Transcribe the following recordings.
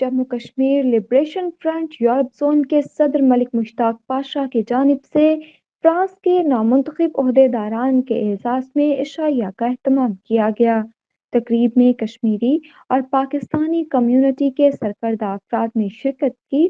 Jammu Kashmir liberation front Europe zone کے صدر ملک مشتاق پاشا کی جانب سے فرانس کے نامنتخب عہدیداران کے اعزاز میں اعشائیہ کا اہتمام کیا گیا۔ تقریب میں کشمیری اور پاکستانی کمیونٹی کے سرکردہ افراد نے شرکت کی۔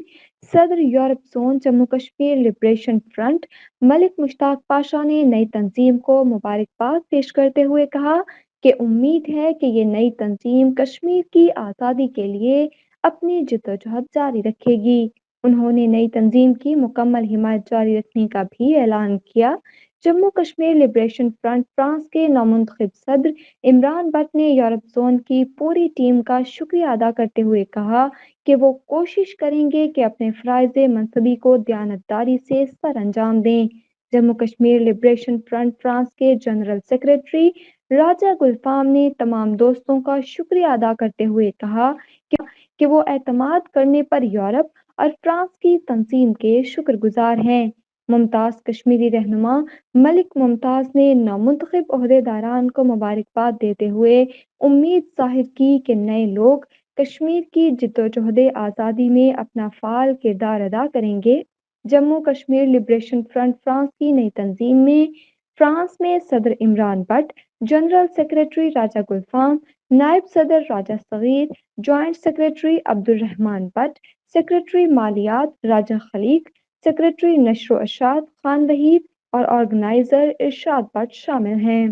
صدر Europe zone Jammu Kashmir liberation front Malik Mushtaq Pasha نے نئی تنظیم کو مبارکباد پیش کرتے ہوئے کہا کہ امید ہے کہ یہ نئی تنظیم کشمیر کی آزادی کے لیے اپنی جدوجہد جاری رکھے گی۔ انہوں نے نئی تنظیم کی مکمل حمایت جاری رکھنے کا بھی اعلان کیا۔ Jammu Kashmir liberation front France کے نامنتخب صدر عمران بٹ نے یورپ زون کی پوری ٹیم کا شکریہ ادا کرتے ہوئے کہا کہ وہ کوشش کریں گے کہ اپنے فرائض منصبی کو دیانتداری سے سر انجام دیں۔ Jammu Kashmir liberation front France کے جنرل سیکریٹری راجہ گلفام نے تمام دوستوں کا شکریہ ادا کرتے ہوئے کہا کہ وہ اعتماد کرنے پر یورپ اور فرانس کی تنظیم کے شکر گزار ہیں۔ ممتاز کشمیری رہنما ملک ممتاز نے نامنتخب عہدیداران کو مبارکباد دیتے ہوئے امید ظاہر کی کہ نئے لوگ کشمیر کی جدوجہد آزادی میں اپنا فعال کردار ادا کریں گے۔ Jammu Kashmir liberation front France کی نئی تنظیم میں فرانس میں صدر عمران بٹ، جنرل سیکریٹری راجہ گلفام، نائب صدر Raja Saghir, joint secretary Abdulrahman Butt, secretary مالیات راجہ خلیق، سیکریٹری نشر و اشاعت خان وحید اور آرگنائزر ارشاد بٹ شامل ہیں۔